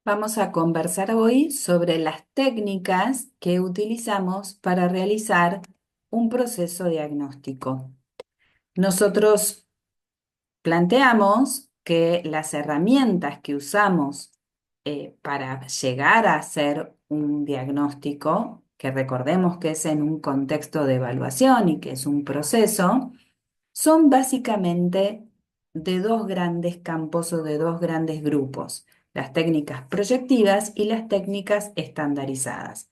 Vamos a conversar hoy sobre las técnicas que utilizamos para realizar un proceso diagnóstico. Nosotros planteamos que las herramientas que usamos para llegar a hacer un diagnóstico, que recordemos que es en un contexto de evaluación y que es un proceso, son básicamente de dos grandes campos o de dos grandes grupos, las técnicas proyectivas y las técnicas estandarizadas.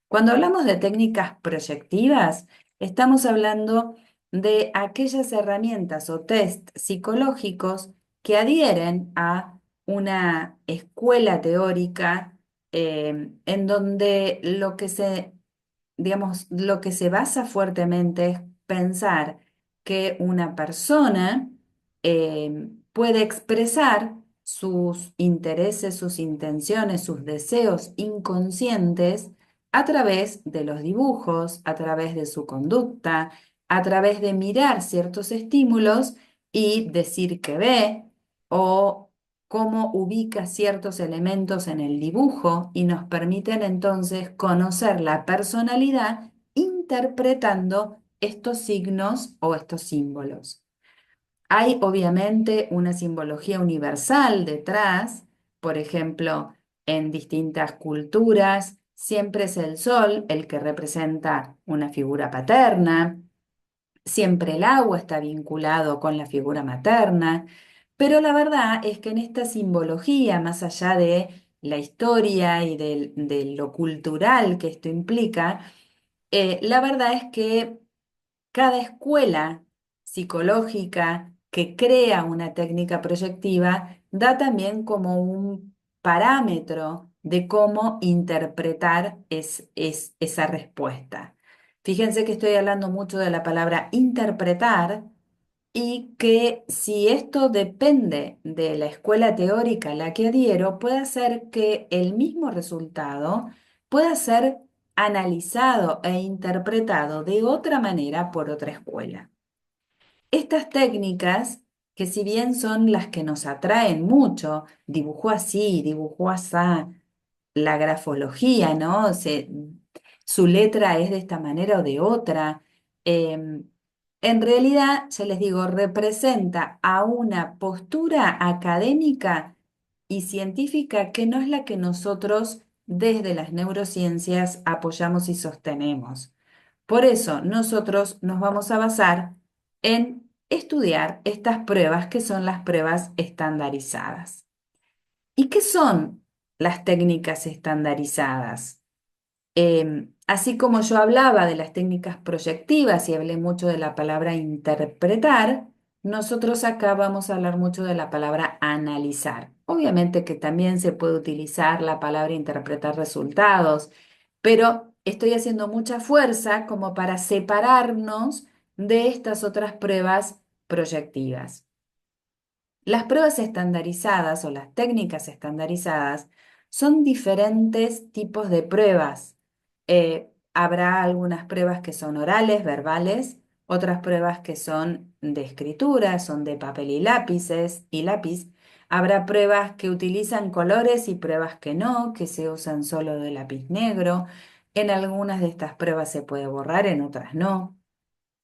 Cuando hablamos de técnicas proyectivas, estamos hablando de aquellas herramientas o test psicológicos que adhieren a una escuela teórica en donde digamos, lo que se basa fuertemente es pensar que una persona puede expresar sus intereses, sus intenciones, sus deseos inconscientes a través de los dibujos, a través de su conducta, a través de mirar ciertos estímulos y decir que ve o cómo ubica ciertos elementos en el dibujo y nos permiten entonces conocer la personalidad interpretando estos signos o estos símbolos. Hay obviamente una simbología universal detrás, por ejemplo, en distintas culturas, siempre es el sol el que representa una figura paterna, siempre el agua está vinculado con la figura materna, pero la verdad es que en esta simbología, más allá de la historia y de lo cultural que esto implica, la verdad es que cada escuela psicológica que crea una técnica proyectiva da también como un parámetro de cómo interpretar esa respuesta. Fíjense que estoy hablando mucho de la palabra interpretar y que si esto depende de la escuela teórica a la que adhiero, puede hacer que el mismo resultado pueda ser analizado e interpretado de otra manera por otra escuela. Estas técnicas, que si bien son las que nos atraen mucho, dibujó así, dibujó asá, la grafología, ¿no? Su letra es de esta manera o de otra. En realidad, ya les digo, representa a una postura académica y científica que no es la que nosotros desde las neurociencias apoyamos y sostenemos. Por eso, nosotros nos vamos a basar en estudiar estas pruebas que son las pruebas estandarizadas. ¿Y qué son las técnicas estandarizadas? Así como yo hablaba de las técnicas proyectivas y hablé mucho de la palabra interpretar, nosotros acá vamos a hablar mucho de la palabra analizar. Obviamente que también se puede utilizar la palabra interpretar resultados, pero estoy haciendo mucha fuerza como para separarnos de estas otras pruebas proyectivas. Las pruebas estandarizadas o las técnicas estandarizadas son diferentes tipos de pruebas. Habrá algunas pruebas que son orales, verbales, otras pruebas que son de escritura, son de papel y lápices y lápiz. Habrá pruebas que utilizan colores y pruebas que no, que se usan solo de lápiz negro. En algunas de estas pruebas se puede borrar, en otras no.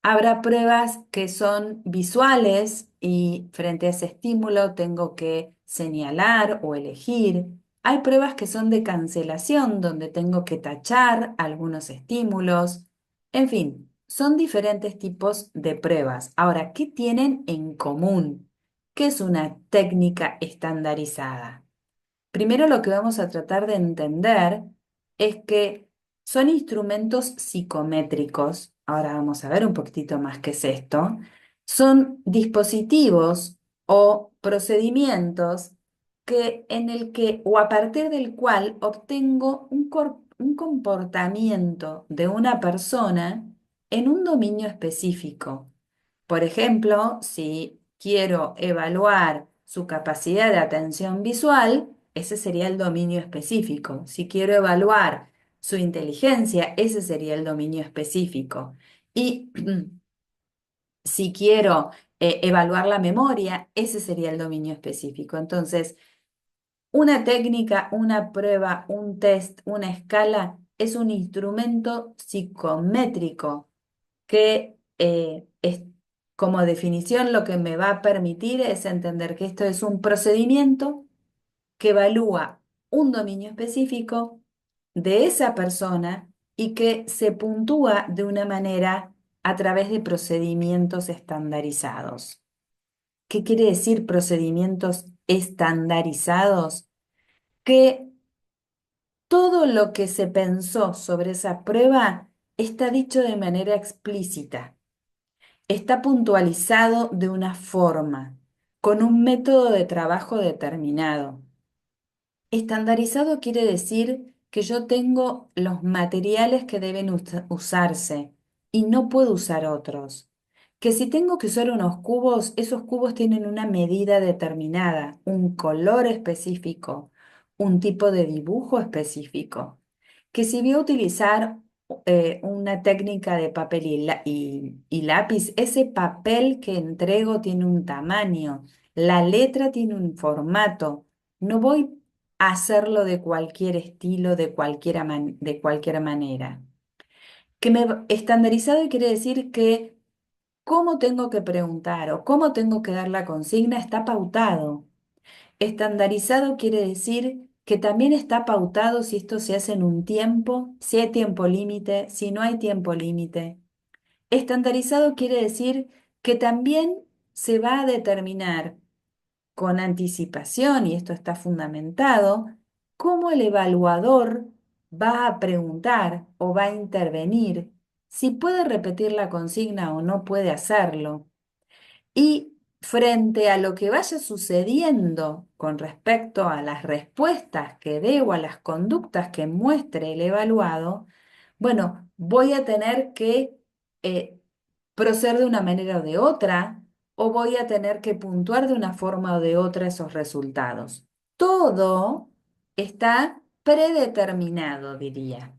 Habrá pruebas que son visuales y frente a ese estímulo tengo que señalar o elegir. Hay pruebas que son de cancelación, donde tengo que tachar algunos estímulos. En fin, son diferentes tipos de pruebas. Ahora, ¿qué tienen en común? ¿Qué es una técnica estandarizada? Primero lo que vamos a tratar de entender es que son instrumentos psicométricos. Ahora vamos a ver un poquitito más qué es esto. Son dispositivos o procedimientos en el que o a partir del cual obtengo un comportamiento de una persona en un dominio específico. Por ejemplo, si quiero evaluar su capacidad de atención visual, ese sería el dominio específico. Si quiero evaluar su inteligencia, ese sería el dominio específico. Y si quiero evaluar la memoria, ese sería el dominio específico. Entonces, Una técnica, una prueba, un test, una escala es un instrumento psicométrico que como definición lo que me va a permitir es entender que esto es un procedimiento que evalúa un dominio específico de esa persona y que se puntúa de una manera a través de procedimientos estandarizados. ¿Qué quiere decir procedimientos estandarizados? Que todo lo que se pensó sobre esa prueba está dicho de manera explícita, está puntualizado de una forma, con un método de trabajo determinado. Estandarizado quiere decir que yo tengo los materiales que deben usarse y no puedo usar otros. Que si tengo que usar unos cubos, esos cubos tienen una medida determinada, un color específico, un tipo de dibujo específico. Que si voy a utilizar una técnica de papel y lápiz, ese papel que entrego tiene un tamaño, la letra tiene un formato. No voy hacerlo de cualquier estilo, de cualquier manera. Estandarizado quiere decir que cómo tengo que preguntar o cómo tengo que dar la consigna está pautado. Estandarizado quiere decir que también está pautado si esto se hace en un tiempo, si hay tiempo límite, si no hay tiempo límite. Estandarizado quiere decir que también se va a determinar con anticipación, y esto está fundamentado, cómo el evaluador va a preguntar o va a intervenir, si puede repetir la consigna o no puede hacerlo. Y frente a lo que vaya sucediendo con respecto a las respuestas que dé o a las conductas que muestre el evaluado, bueno, voy a tener que eh, proceder de una manera o de otra, o voy a tener que puntuar de una forma o de otra esos resultados. Todo está predeterminado, diría.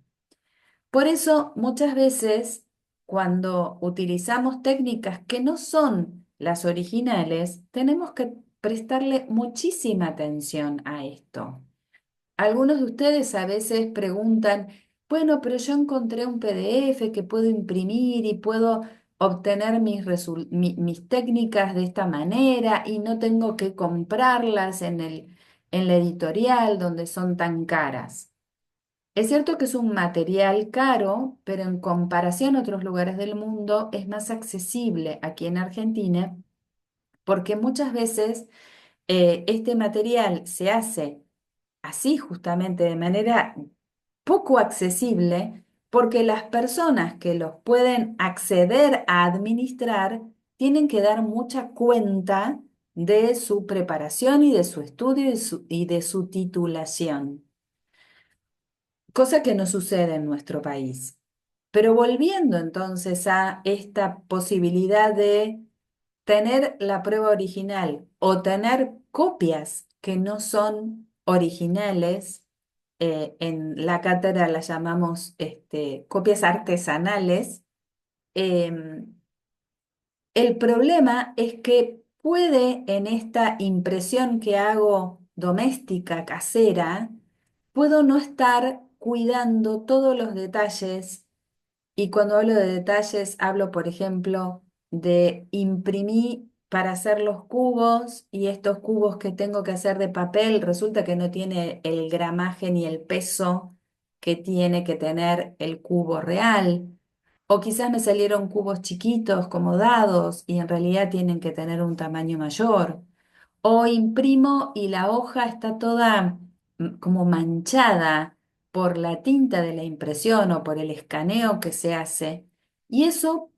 Por eso, muchas veces, cuando utilizamos técnicas que no son las originales, tenemos que prestarle muchísima atención a esto. Algunos de ustedes a veces preguntan, bueno, pero yo encontré un PDF que puedo imprimir y puedo obtener mis técnicas de esta manera y no tengo que comprarlas en la editorial donde son tan caras. Es cierto que es un material caro, pero en comparación a otros lugares del mundo es más accesible aquí en Argentina porque muchas veces este material se hace así justamente de manera poco accesible porque las personas que los pueden acceder a administrar tienen que dar mucha cuenta de su preparación y de su estudio y de su titulación, cosa que no sucede en nuestro país. Pero volviendo entonces a esta posibilidad de tener la prueba original o tener copias que no son originales, en la cátedra las llamamos copias artesanales. em, el problema es que puede en esta impresión que hago doméstica, casera, puedo no estar cuidando todos los detalles y cuando hablo de detalles, hablo, por ejemplo, de imprimir para hacer los cubos y estos cubos que tengo que hacer de papel, resulta que no tiene el gramaje ni el peso que tiene que tener el cubo real. O quizás me salieron cubos chiquitos como dados y en realidad tienen que tener un tamaño mayor. O imprimo y la hoja está toda como manchada por la tinta de la impresión o por el escaneo que se hace. Y eso,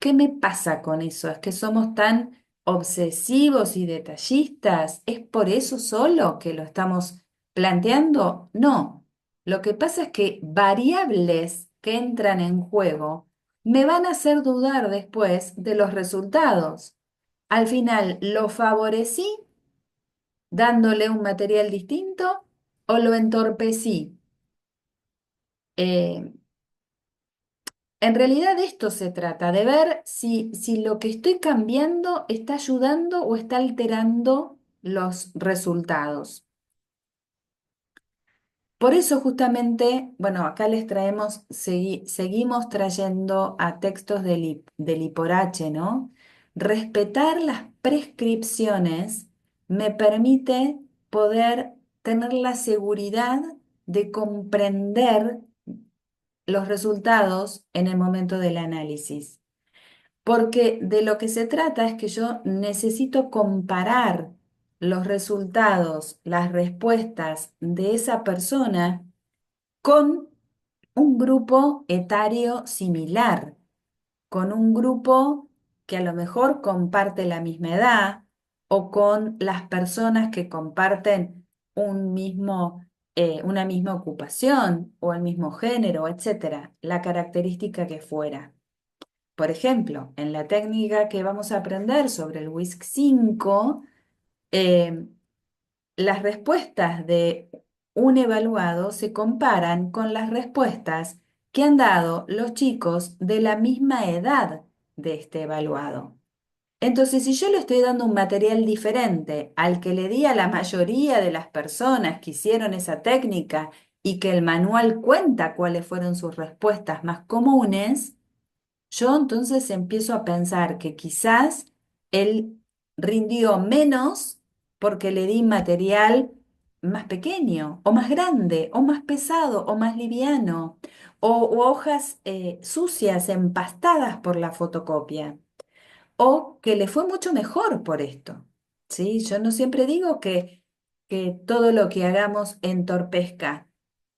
¿qué me pasa con eso? ¿Es que somos tan obsesivos y detallistas? ¿Es por eso solo que lo estamos planteando? No. Lo que pasa es que variables que entran en juego me van a hacer dudar después de los resultados. Al final, ¿lo favorecí dándole un material distinto o lo entorpecí? Eh, en realidad de esto se trata, de ver si lo que estoy cambiando está ayudando o está alterando los resultados. Por eso justamente, bueno, acá les traemos, seguimos trayendo a textos del IPORACHE, ¿no? Respetar las prescripciones me permite poder tener la seguridad de comprender los resultados en el momento del análisis. Porque de lo que se trata es que yo necesito comparar los resultados, las respuestas de esa persona con un grupo etario similar, con un grupo que a lo mejor comparte la misma edad o con las personas que comparten una misma ocupación o el mismo género, etcétera, la característica que fuera. Por ejemplo, en la técnica que vamos a aprender sobre el WISC 5, eh, las respuestas de un evaluado se comparan con las respuestas que han dado los chicos de la misma edad de este evaluado. Entonces, si yo le estoy dando un material diferente al que le di a la mayoría de las personas que hicieron esa técnica y que el manual cuenta cuáles fueron sus respuestas más comunes, yo entonces empiezo a pensar que quizás él rindió menos porque le di material más pequeño, o más grande, o más pesado, o más liviano, o hojas sucias, empastadas por la fotocopia o que le fue mucho mejor por esto. ¿Sí? Yo no siempre digo que todo lo que hagamos entorpezca,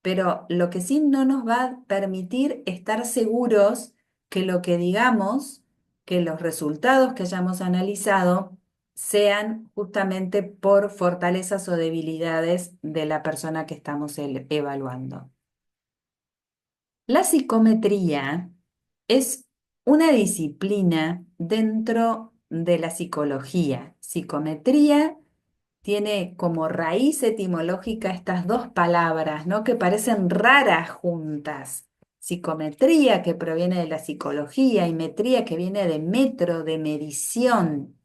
pero lo que sí no nos va a permitir estar seguros que lo que digamos, que los resultados que hayamos analizado, sean justamente por fortalezas o debilidades de la persona que estamos evaluando. La psicometría es una disciplina dentro de la psicología. Psicometría tiene como raíz etimológica estas dos palabras, ¿no? Que parecen raras juntas. Psicometría, que proviene de la psicología, y metría, que viene de metro, de medición.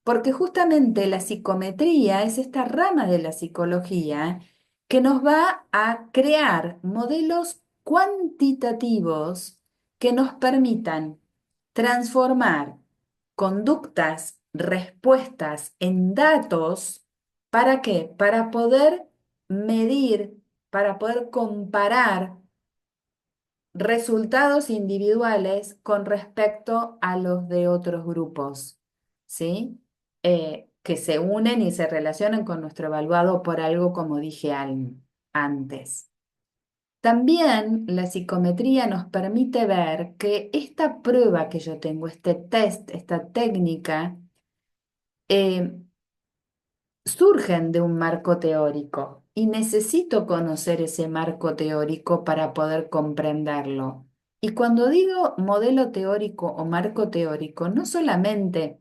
Porque justamente la psicometría es esta rama de la psicología que nos va a crear modelos cuantitativos que nos permitan transformar conductas, respuestas en datos. ¿Para qué? Para poder medir, para poder comparar resultados individuales con respecto a los de otros grupos, ¿sí? Que se unen y se relacionan con nuestro evaluado por algo, como dije antes. También la psicometría nos permite ver que esta prueba que yo tengo, este test, esta técnica, eh, surgen de un marco teórico y necesito conocer ese marco teórico para poder comprenderlo. Y cuando digo modelo teórico o marco teórico, no solamente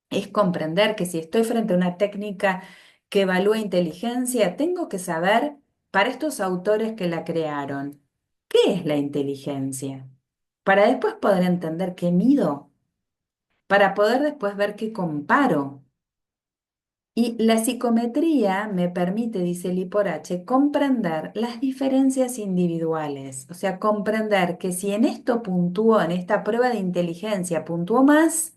es comprender que si estoy frente a una técnica que evalúa inteligencia, tengo que saber, para estos autores que la crearon, ¿qué es la inteligencia? Para después poder entender qué mido, para poder después ver qué comparo. Y la psicometría me permite, dice Liporache, comprender las diferencias individuales, o sea, comprender que si en esto puntúo, en esta prueba de inteligencia, puntúo más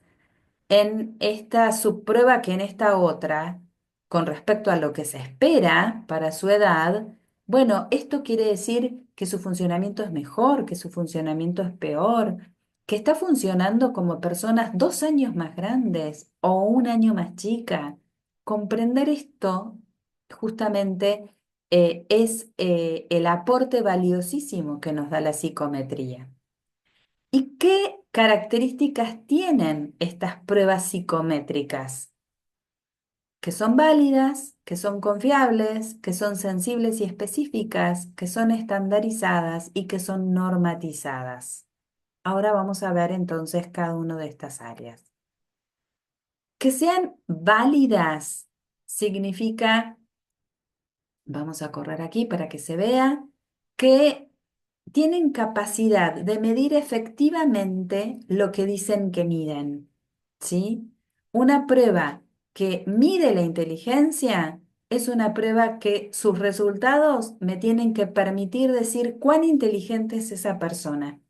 en esta subprueba que en esta otra, con respecto a lo que se espera para su edad, bueno, esto quiere decir que su funcionamiento es mejor, que su funcionamiento es peor, que está funcionando como personas 2 años más grandes o 1 año más chica. Comprender esto justamente es el aporte valiosísimo que nos da la psicometría. ¿Y qué características tienen estas pruebas psicométricas? Que son válidas, que son confiables, que son sensibles y específicas, que son estandarizadas y que son normatizadas. Ahora vamos a ver entonces cada una de estas áreas. Que sean válidas significa, vamos a correr aquí para que se vea, que tienen capacidad de medir efectivamente lo que dicen que miden, ¿sí? Una prueba que mide la inteligencia es una prueba que sus resultados me tienen que permitir decir cuán inteligente es esa persona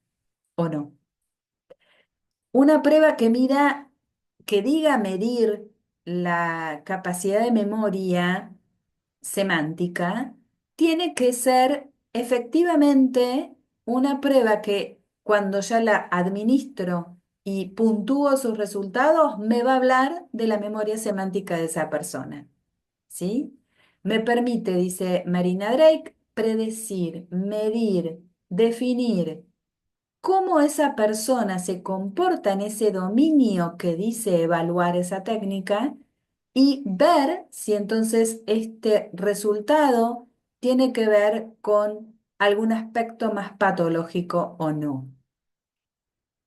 o no. Una prueba que mida, que diga medir la capacidad de memoria semántica, tiene que ser efectivamente una prueba que cuando ya la administro y puntúo sus resultados, me va a hablar de la memoria semántica de esa persona. ¿Sí? Me permite, dice Marina Drake, predecir, medir, definir cómo esa persona se comporta en ese dominio que dice evaluar esa técnica y ver si entonces este resultado tiene que ver con algún aspecto más patológico o no.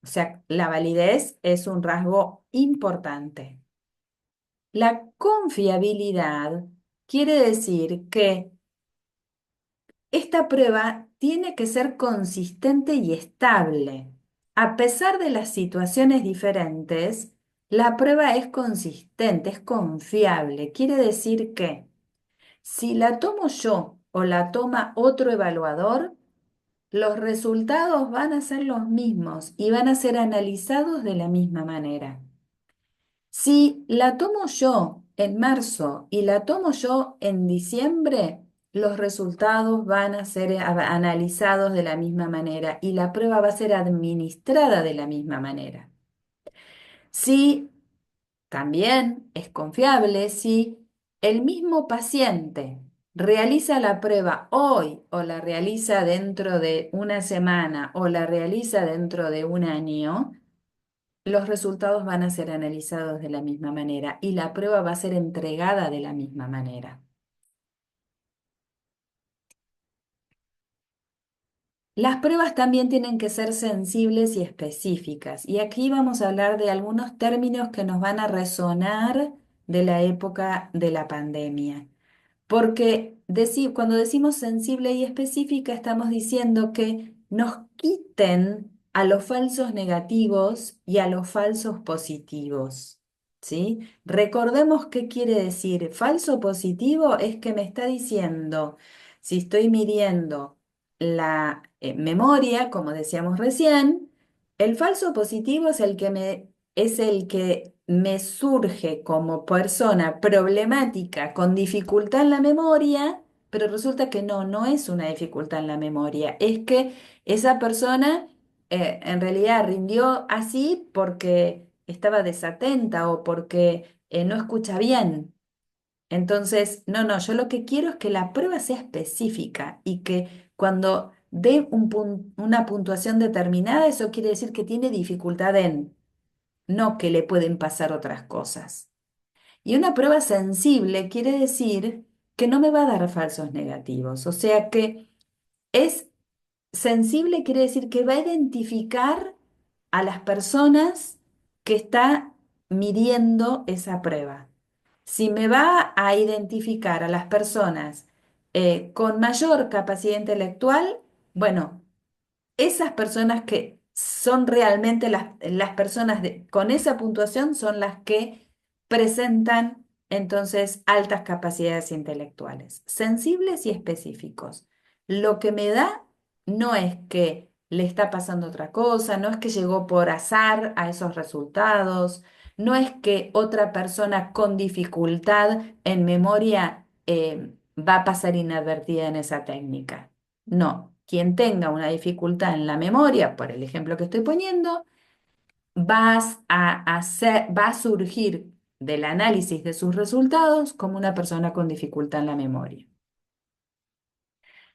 O sea, la validez es un rasgo importante. La confiabilidad quiere decir que esta prueba tiene que ser consistente y estable. A pesar de las situaciones diferentes, la prueba es consistente, es confiable. Quiere decir que si la tomo yo o la toma otro evaluador, los resultados van a ser los mismos y van a ser analizados de la misma manera. Si la tomo yo en marzo y la tomo yo en diciembre, los resultados van a ser analizados de la misma manera y la prueba va a ser administrada de la misma manera. Si también es confiable, si el mismo paciente realiza la prueba hoy o la realiza dentro de una semana o la realiza dentro de un año, los resultados van a ser analizados de la misma manera y la prueba va a ser entregada de la misma manera. Las pruebas también tienen que ser sensibles y específicas. Y aquí vamos a hablar de algunos términos que nos van a resonar de la época de la pandemia. Porque cuando decimos sensible y específica, estamos diciendo que nos quiten a los falsos negativos y a los falsos positivos. ¿Sí? Recordemos qué quiere decir. Falso positivo es que me está diciendo, si estoy midiendo la memoria, como decíamos recién, el falso positivo es el que me surge como persona problemática con dificultad en la memoria, pero resulta que no es una dificultad en la memoria, es que esa persona en realidad rindió así porque estaba desatenta o porque no escucha bien. Entonces, yo lo que quiero es que la prueba sea específica y que cuando dé una puntuación determinada, eso quiere decir que tiene dificultad en, no que le pueden pasar otras cosas. Y una prueba sensible quiere decir que no me va a dar falsos negativos, o sea que es sensible quiere decir que va a identificar a las personas que está midiendo esa prueba. Si me va a identificar a las personas con mayor capacidad intelectual, bueno, esas personas que son realmente las personas con esa puntuación son las que presentan entonces altas capacidades intelectuales, sensibles y específicos. Lo que me da no es que le está pasando otra cosa, no es que llegó por azar a esos resultados, no es que otra persona con dificultad en memoria va a pasar inadvertida en esa técnica. No, quien tenga una dificultad en la memoria, por el ejemplo que estoy poniendo, va a surgir del análisis de sus resultados como una persona con dificultad en la memoria.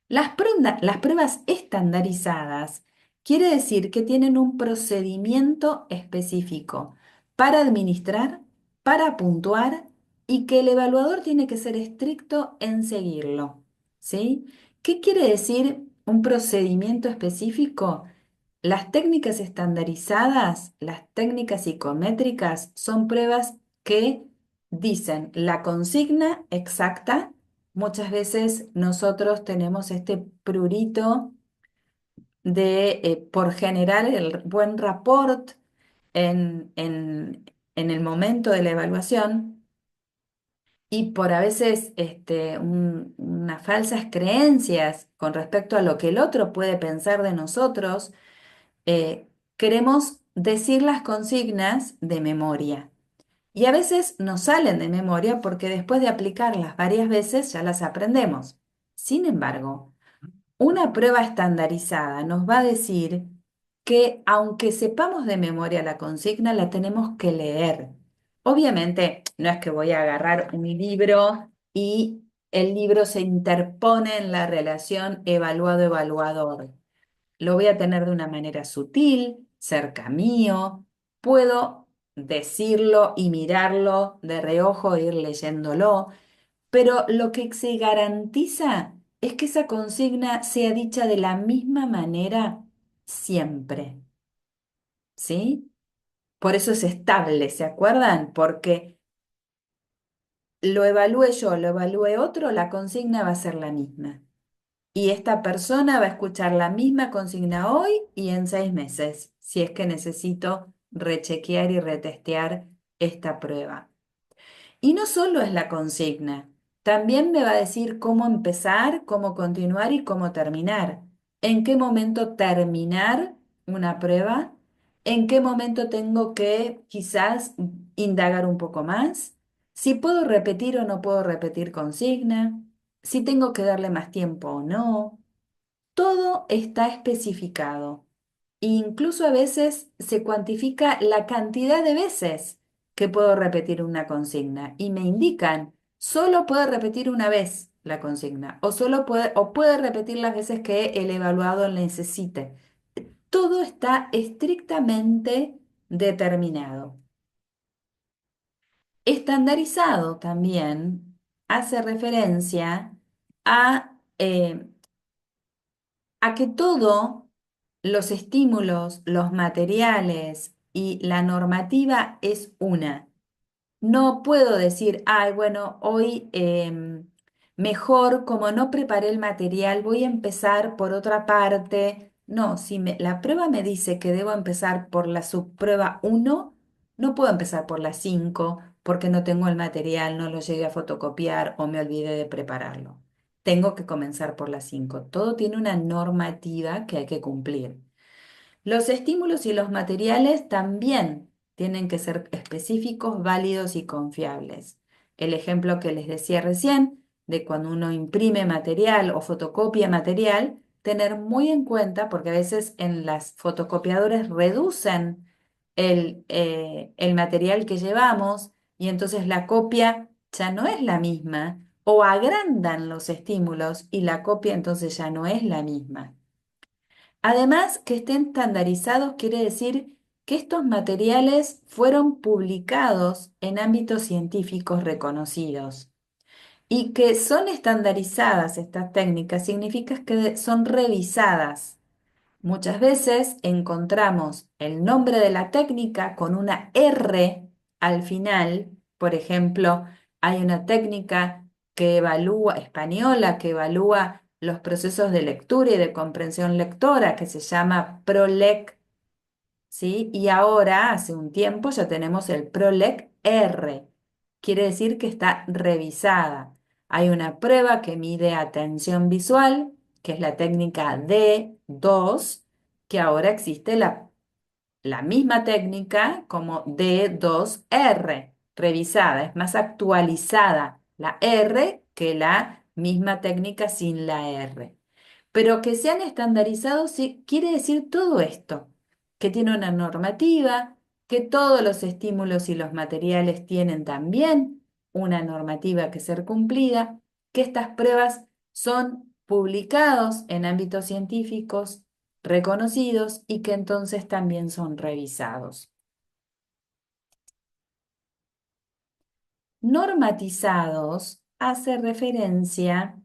Las pruebas estandarizadas quiere decir que tienen un procedimiento específico para administrar, para puntuar y que el evaluador tiene que ser estricto en seguirlo. ¿Sí? ¿Qué quiere decir un procedimiento específico? Las técnicas estandarizadas, las técnicas psicométricas, son pruebas que dicen la consigna exacta. Muchas veces nosotros tenemos este prurito de, por generar el buen rapport en el momento de la evaluación y por a veces unas falsas creencias con respecto a lo que el otro puede pensar de nosotros, queremos decir las consignas de memoria. Y a veces nos salen de memoria porque después de aplicarlas varias veces ya las aprendemos. Sin embargo, una prueba estandarizada nos va a decir que aunque sepamos de memoria la consigna, la tenemos que leer. Obviamente, no es que voy a agarrar un libro y el libro se interpone en la relación evaluado-evaluador. Lo voy a tener de una manera sutil, cerca mío. Puedo decirlo y mirarlo de reojo e ir leyéndolo, pero lo que se garantiza es que esa consigna sea dicha de la misma manera siempre, ¿sí? Por eso es estable, ¿se acuerdan? Porque lo evalúe yo, lo evalúe otro, la consigna va a ser la misma. Y esta persona va a escuchar la misma consigna hoy y en 6 meses, si es que necesito rechequear y retestear esta prueba. Y no solo es la consigna, también me va a decir cómo empezar, cómo continuar y cómo terminar. En qué momento terminar una prueba, en qué momento tengo que quizás indagar un poco más, si puedo repetir o no puedo repetir consigna, si tengo que darle más tiempo o no. Todo está especificado. Incluso a veces se cuantifica la cantidad de veces que puedo repetir una consigna y me indican, solo puede repetir una vez la consigna o puede repetir las veces que el evaluado necesite. Todo está estrictamente determinado. Estandarizado también hace referencia a que todo, los estímulos, los materiales y la normativa es una. No puedo decir, ay, bueno, hoy mejor, como no preparé el material, voy a empezar por otra parte. No, si la prueba me dice que debo empezar por la subprueba uno, no puedo empezar por la 5 porque no tengo el material, no lo llegué a fotocopiar o me olvidé de prepararlo. Tengo que comenzar por la 5. Todo tiene una normativa que hay que cumplir. Los estímulos y los materiales también tienen que ser específicos, válidos y confiables. El ejemplo que les decía recién, de cuando uno imprime material o fotocopia material, tener muy en cuenta, porque a veces en las fotocopiadoras reducen el material que llevamos y entonces la copia ya no es la misma, o agrandan los estímulos y la copia entonces ya no es la misma. Además, que estén estandarizados quiere decir que estos materiales fueron publicados en ámbitos científicos reconocidos y que son estandarizadas estas técnicas, significa que son revisadas. Muchas veces encontramos el nombre de la técnica con una R al final. Por ejemplo, hay una técnica que evalúa, española, que evalúa los procesos de lectura y de comprensión lectora, que se llama PROLEC, ¿sí? Y ahora, hace un tiempo, ya tenemos el PROLEC R. Quiere decir que está revisada. Hay una prueba que mide atención visual, que es la técnica D2, que ahora existe la misma técnica como D2R, revisada, es más actualizada la R que la misma técnica sin la R. Pero que sean estandarizados sí, quiere decir todo esto, que tiene una normativa, que todos los estímulos y los materiales tienen también una normativa que ser cumplida, que estas pruebas son publicados en ámbitos científicos reconocidos y que entonces también son revisados. Normatizados hace referencia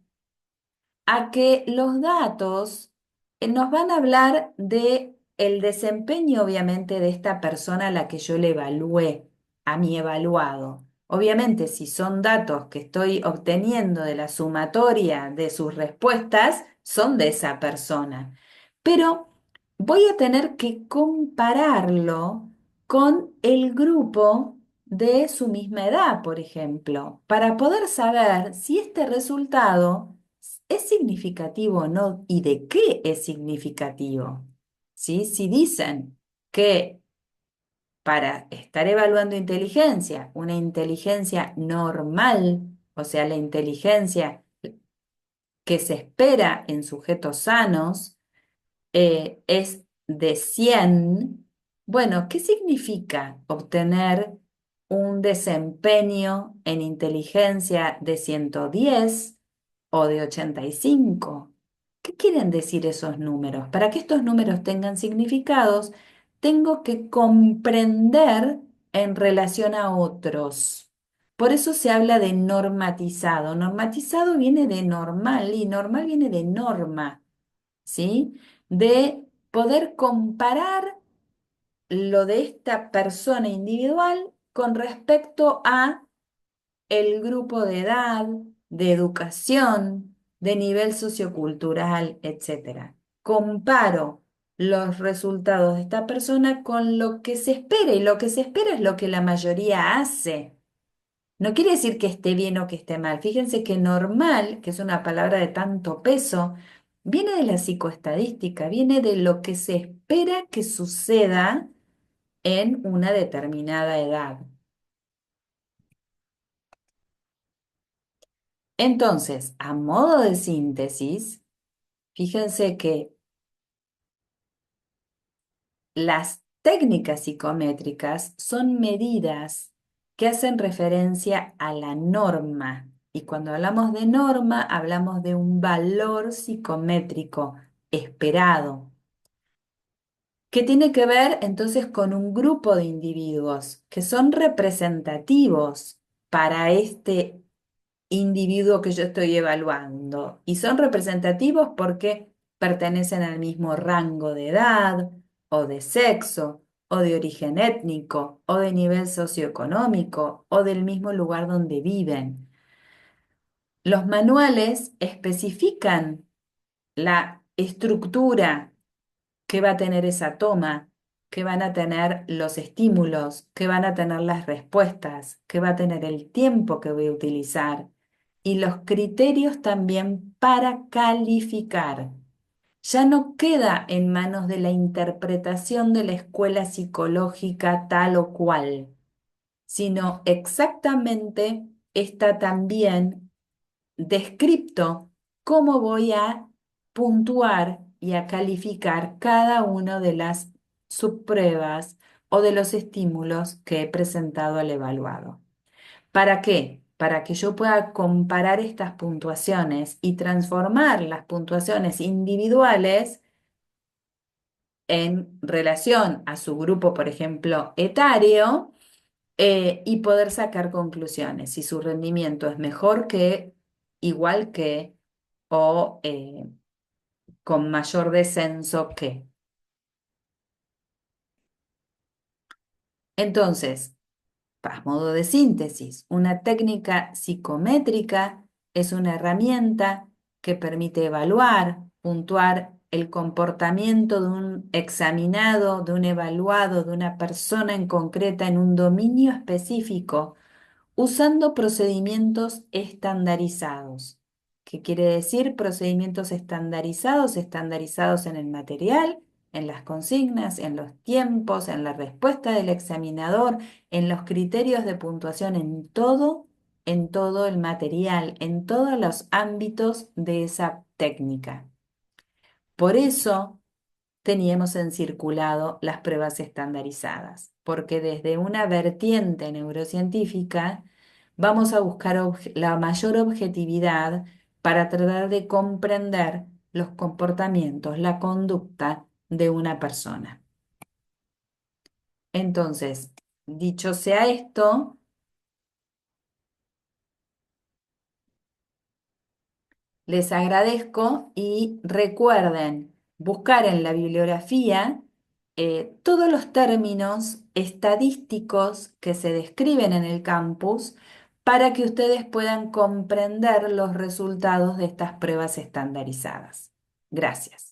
a que los datos nos van a hablar de el desempeño, obviamente, de esta persona a la que yo le evalué, a mi evaluado. Obviamente, si son datos que estoy obteniendo de la sumatoria de sus respuestas, son de esa persona. Pero voy a tener que compararlo con el grupo de su misma edad, por ejemplo, para poder saber si este resultado es significativo o no y de qué es significativo. ¿Sí? Si dicen que para estar evaluando inteligencia, una inteligencia normal, o sea, la inteligencia que se espera en sujetos sanos, es de 100. Bueno, ¿qué significa obtener un desempeño en inteligencia de 110 o de 85? ¿Qué quieren decir esos números? Para que estos números tengan significados, tengo que comprender en relación a otros. Por eso se habla de normatizado. Normatizado viene de normal y normal viene de norma. ¿Sí? De poder comparar lo de esta persona individual con respecto a el grupo de edad, de educación, de nivel sociocultural, etcétera. Comparo los resultados de esta persona con lo que se espera y lo que se espera es lo que la mayoría hace. No quiere decir que esté bien o que esté mal. Fíjense que normal, que es una palabra de tanto peso, viene de la psicoestadística, viene de lo que se espera que suceda en una determinada edad. Entonces, a modo de síntesis, fíjense que las técnicas psicométricas son medidas que hacen referencia a la norma. Y cuando hablamos de norma, hablamos de un valor psicométrico esperado, que tiene que ver entonces con un grupo de individuos que son representativos para este individuo que yo estoy evaluando. Y son representativos porque pertenecen al mismo rango de edad, o de sexo, o de origen étnico, o de nivel socioeconómico, o del mismo lugar donde viven. Los manuales especifican la estructura que va a tener esa toma, que van a tener los estímulos, que van a tener las respuestas, que va a tener el tiempo que voy a utilizar y los criterios también para calificar. Ya no queda en manos de la interpretación de la escuela psicológica tal o cual, sino exactamente está también descripto cómo voy a puntuar y a calificar cada una de las subpruebas o de los estímulos que he presentado al evaluado. ¿Para qué? Para que yo pueda comparar estas puntuaciones y transformar las puntuaciones individuales en relación a su grupo, por ejemplo, etario, y poder sacar conclusiones, si su rendimiento es mejor que, igual que o con mayor descenso que. Entonces, a modo de síntesis, una técnica psicométrica es una herramienta que permite evaluar, puntuar el comportamiento de un examinado, de un evaluado, de una persona en concreta en un dominio específico usando procedimientos estandarizados. ¿Qué quiere decir procedimientos estandarizados? Estandarizados en el material, en las consignas, en los tiempos, en la respuesta del examinador, en los criterios de puntuación, en todo el material, en todos los ámbitos de esa técnica. Por eso teníamos en circulado las pruebas estandarizadas, porque desde una vertiente neurocientífica vamos a buscar la mayor objetividad para tratar de comprender los comportamientos, la conducta de una persona. Entonces, dicho sea esto, les agradezco y recuerden buscar en la bibliografía todos los términos estadísticos que se describen en el campus para que ustedes puedan comprender los resultados de estas pruebas estandarizadas. Gracias.